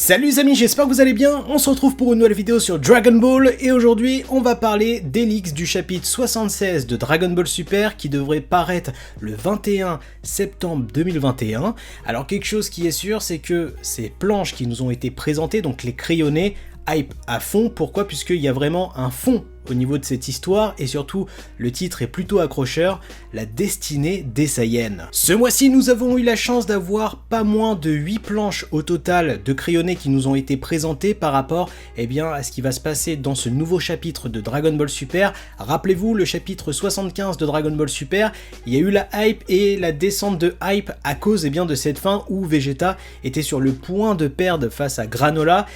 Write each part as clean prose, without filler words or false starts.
Salut les amis, j'espère que vous allez bien, on se retrouve pour une nouvelle vidéo sur Dragon Ball et aujourd'hui on va parler des leaks du chapitre 76 de Dragon Ball Super qui devrait paraître le 21 septembre 2021. Alors quelque chose qui est sûr, c'est que ces planches qui nous ont été présentées, donc les crayonnés, hype à fond. Pourquoi? Puisqu'il y a vraiment un fond au niveau de cette histoire et surtout le titre est plutôt accrocheur, la destinée des Saiyans. Ce mois-ci nous avons eu la chance d'avoir pas moins de 8 planches au total de crayonnés qui nous ont été présentées par rapport à ce qui va se passer dans ce nouveau chapitre de Dragon Ball Super. Rappelez-vous le chapitre 75 de Dragon Ball Super, il y a eu la hype et la descente de hype à cause de cette fin où Vegeta était sur le point de perdre face à Granola.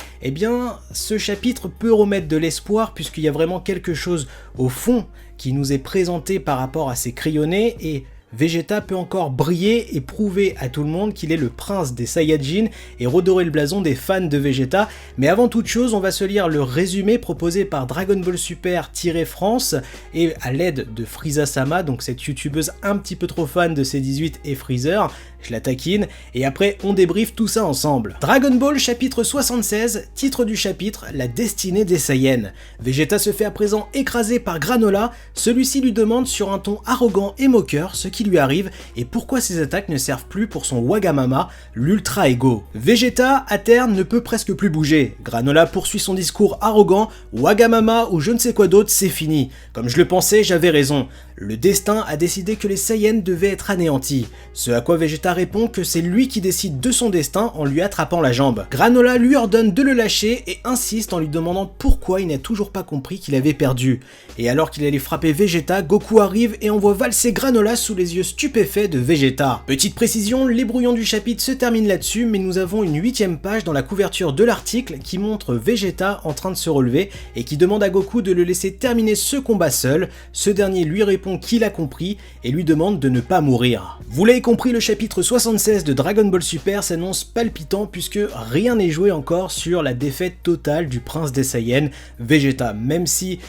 Ce chapitre peut remettre de l'espoir puisqu'il y a vraiment quelque chose au fond qui nous est présenté par rapport à ces crayonnés et Vegeta peut encore briller et prouver à tout le monde qu'il est le prince des Saiyajin et redorer le blason des fans de Vegeta. Mais avant toute chose, on va se lire le résumé proposé par Dragon Ball Super-France et à l'aide de Frieza-sama, donc cette youtubeuse un petit peu trop fan de C18 et Freezer, je la taquine, et après on débriefe tout ça ensemble. Dragon Ball chapitre 76, titre du chapitre, la destinée des Saiyans. Vegeta se fait à présent écraser par Granola, celui-ci lui demande sur un ton arrogant et moqueur ce qui lui arrive et pourquoi ses attaques ne servent plus pour son Wagamama, l'Ultra Ego. Vegeta, à terre, ne peut presque plus bouger. Granola poursuit son discours arrogant, Wagamama ou je ne sais quoi d'autre, c'est fini. Comme je le pensais, j'avais raison. Le destin a décidé que les Saiyans devaient être anéantis. Ce à quoi Vegeta répond que c'est lui qui décide de son destin en lui attrapant la jambe. Granola lui ordonne de le lâcher et insiste en lui demandant pourquoi il n'a toujours pas compris qu'il avait perdu. Et alors qu'il allait frapper Vegeta, Goku arrive et envoie valser Granola sous les yeux stupéfaits de Vegeta. Petite précision, les brouillons du chapitre se terminent là-dessus, mais nous avons une 8ème page dans la couverture de l'article qui montre Vegeta en train de se relever et qui demande à Goku de le laisser terminer ce combat seul. Ce dernier lui répond qu'il a compris et lui demande de ne pas mourir. Vous l'avez compris, le chapitre 76 de Dragon Ball Super s'annonce palpitant puisque rien n'est joué encore sur la défaite totale du prince des Saiyans, Vegeta, même si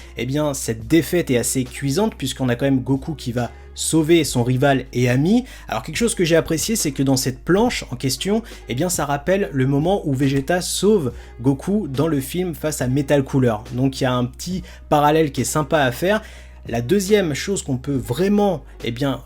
cette défaite est assez cuisante puisqu'on a quand même Goku qui va sauver son rival et ami. Alors quelque chose que j'ai apprécié, c'est que dans cette planche en question, ça rappelle le moment où Vegeta sauve Goku dans le film face à Metal Cooler. Donc il y a un petit parallèle qui est sympa à faire. La deuxième chose qu'on peut vraiment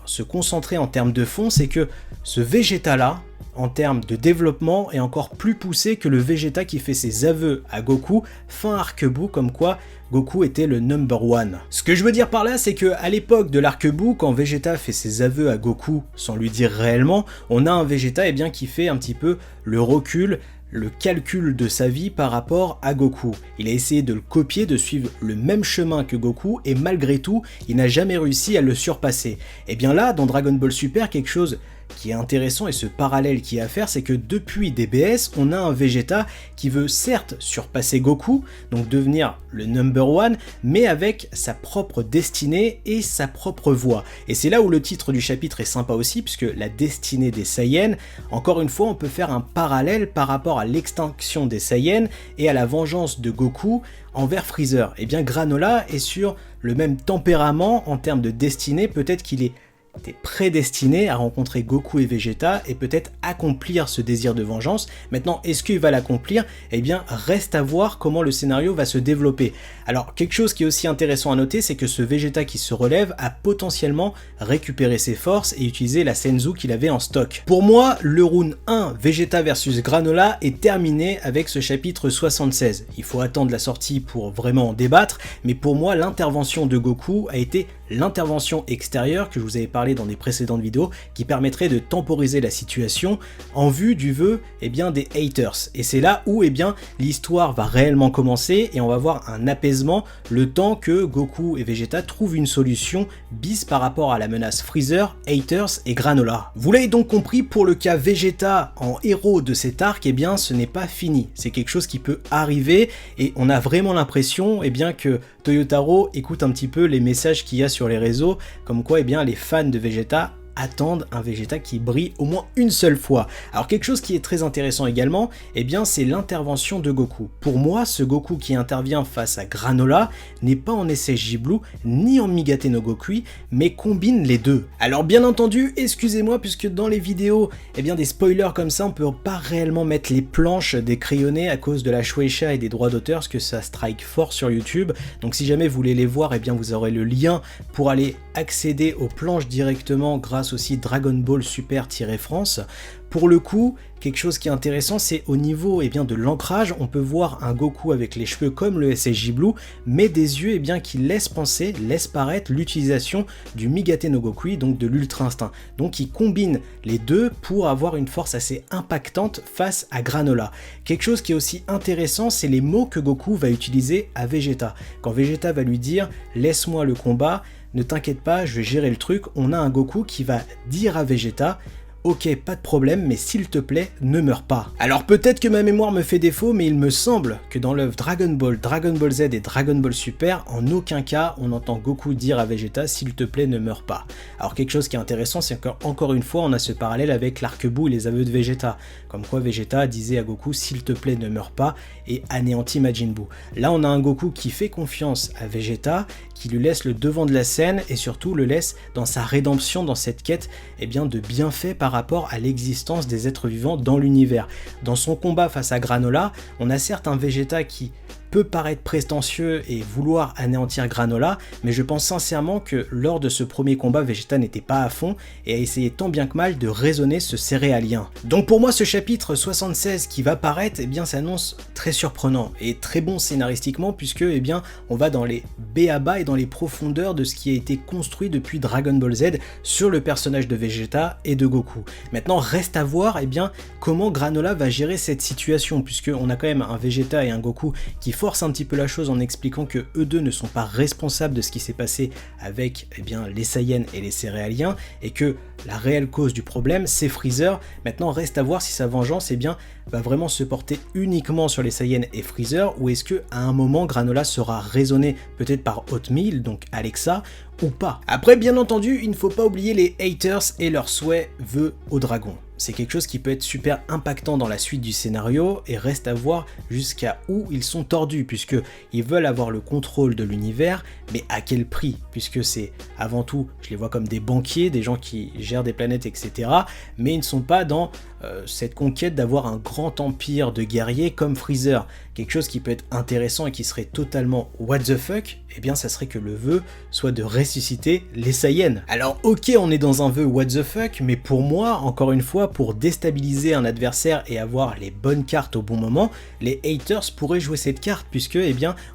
se concentrer en termes de fond, c'est que ce Vegeta là, en termes de développement, est encore plus poussé que le Vegeta qui fait ses aveux à Goku fin Arc-Boo, comme quoi Goku était le number one. Ce que je veux dire par là, c'est que à l'époque de l'Arc-Boo, quand Vegeta fait ses aveux à Goku sans lui dire réellement, on a un Vegeta qui fait un petit peu le recul, le calcul de sa vie par rapport à Goku. Il a essayé de le copier, de suivre le même chemin que Goku et malgré tout, il n'a jamais réussi à le surpasser. Et bien là, dans Dragon Ball Super, quelque chose qui est intéressant et ce parallèle qu'il y a à faire, c'est que depuis DBS, on a un Vegeta qui veut certes surpasser Goku, donc devenir le number one, mais avec sa propre destinée et sa propre voie. Et c'est là où le titre du chapitre est sympa aussi, puisque la destinée des Saiyans, encore une fois, on peut faire un parallèle par rapport à l'extinction des Saiyans et à la vengeance de Goku envers Freezer. Et bien Granola est sur le même tempérament en termes de destinée, peut-être qu'il était prédestiné à rencontrer Goku et Vegeta et peut-être accomplir ce désir de vengeance. Maintenant, est-ce qu'il va l'accomplir? Reste à voir comment le scénario va se développer. Alors, quelque chose qui est aussi intéressant à noter, c'est que ce Vegeta qui se relève a potentiellement récupéré ses forces et utilisé la Senzu qu'il avait en stock. Pour moi, le round 1, Vegeta versus Granola, est terminé avec ce chapitre 76. Il faut attendre la sortie pour vraiment en débattre, mais pour moi, l'intervention de Goku a été l'intervention extérieure que je vous avais parlé dans des précédentes vidéos qui permettrait de temporiser la situation en vue du vœu des haters. Et c'est là où l'histoire va réellement commencer et on va voir un apaisement le temps que Goku et Vegeta trouvent une solution bis par rapport à la menace Freezer, haters et Granola. Vous l'avez donc compris, pour le cas Vegeta en héros de cet arc, ce n'est pas fini. C'est quelque chose qui peut arriver et on a vraiment l'impression que Toyotaro écoute un petit peu les messages qu'il y a sur les réseaux, comme quoi les fans de Vegeta attendent un Vegeta qui brille au moins une seule fois. Alors quelque chose qui est très intéressant également, eh bien c'est l'intervention de Goku. Pour moi, ce Goku qui intervient face à Granola n'est pas en SSJ Blue ni en Migate no Gokui, mais combine les deux. Alors bien entendu, excusez-moi puisque dans les vidéos, eh bien des spoilers comme ça, on peut pas réellement mettre les planches des crayonnés à cause de la Shueisha et des droits d'auteur, parce que ça strike fort sur YouTube. Donc si jamais vous voulez les voir, eh bien vous aurez le lien pour aller accéder aux planches directement grâce au site Dragon Ball Super-France. Pour le coup, quelque chose qui est intéressant, c'est au niveau de l'ancrage, on peut voir un Goku avec les cheveux comme le SSJ Blue, mais des yeux qui laissent penser, laissent paraître l'utilisation du Migate no Gokui, donc de l'Ultra Instinct. Donc il combine les deux pour avoir une force assez impactante face à Granola. Quelque chose qui est aussi intéressant, c'est les mots que Goku va utiliser à Vegeta. Quand Vegeta va lui dire « laisse-moi le combat », ne t'inquiète pas, je vais gérer le truc, on a un Goku qui va dire à Vegeta « ok, pas de problème, mais s'il te plaît, ne meurs pas. » Alors peut-être que ma mémoire me fait défaut, mais il me semble que dans l'œuvre Dragon Ball Z et Dragon Ball Super, en aucun cas on entend Goku dire à Vegeta « s'il te plaît, ne meurs pas ». Alors quelque chose qui est intéressant, c'est qu'encore une fois, on a ce parallèle avec l'arc-bout et les aveux de Vegeta, comme quoi Vegeta disait à Goku « s'il te plaît, ne meurs pas » et anéantit Majin Buu. Là on a un Goku qui fait confiance à Vegeta, qui lui laisse le devant de la scène et surtout le laisse dans sa rédemption, dans cette quête de bienfait par rapport à l'existence des êtres vivants dans l'univers. Dans son combat face à Granola, on a certes un Vegeta qui peut paraître prétentieux et vouloir anéantir Granola, mais je pense sincèrement que lors de ce premier combat, Vegeta n'était pas à fond et a essayé tant bien que mal de raisonner ce céréalien. Donc pour moi, ce chapitre 76 qui va paraître, s'annonce très surprenant et très bon scénaristiquement, puisque on va dans les b.a-ba et dans les profondeurs de ce qui a été construit depuis Dragon Ball Z sur le personnage de Vegeta et de Goku. Maintenant, reste à voir comment Granola va gérer cette situation, puisqu'on a quand même un Vegeta et un Goku qui force un petit peu la chose en expliquant que eux deux ne sont pas responsables de ce qui s'est passé avec les Saiyans et les céréaliens, et que la réelle cause du problème c'est Freezer. Maintenant reste à voir si sa vengeance va vraiment se porter uniquement sur les Saiyans et Freezer, ou est-ce que à un moment Granola sera raisonné peut-être par Hotmeal, donc Alexa, ou pas. Après bien entendu, il ne faut pas oublier les haters et leurs souhaits vœux au dragon. C'est quelque chose qui peut être super impactant dans la suite du scénario et reste à voir jusqu'à où ils sont tordus, puisque ils veulent avoir le contrôle de l'univers, mais à quel prix? Puisque c'est avant tout, je les vois comme des banquiers, des gens qui gèrent des planètes, etc. Mais ils ne sont pas dans cette conquête d'avoir un grand empire de guerriers comme Freezer. Quelque chose qui peut être intéressant et qui serait totalement what the fuck, ça serait que le vœu soit de ressusciter les Saiyans. Alors ok, on est dans un vœu what the fuck, mais pour moi, encore une fois, pour déstabiliser un adversaire et avoir les bonnes cartes au bon moment, les haters pourraient jouer cette carte, puisque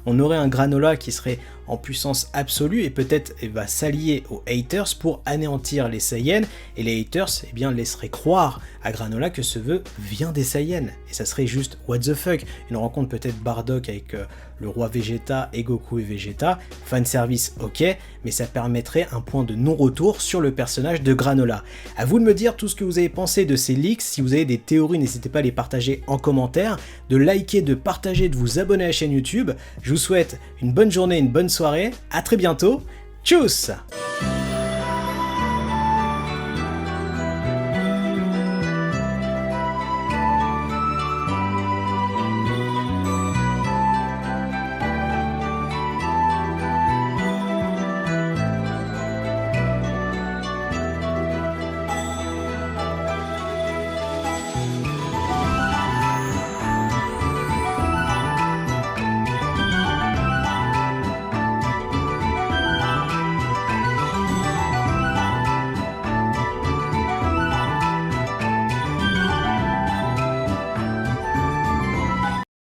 on aurait un Granola qui serait en puissance absolue et peut-être va s'allier aux haters pour anéantir les Saiyans, et les haters laisseraient croire à Granola que ce vœu vient des Saiyans, et ça serait juste what the fuck, une rencontre peut-être Bardock avec le roi Vegeta et Goku et Vegeta, fanservice ok, mais ça permettrait un point de non-retour sur le personnage de Granola. À vous de me dire tout ce que vous avez pensé de ces leaks. Si vous avez des théories, n'hésitez pas à les partager en commentaire, de liker, de partager, de vous abonner à la chaîne YouTube. Je vous souhaite une bonne journée, une bonne soirée, à très bientôt, tchuss!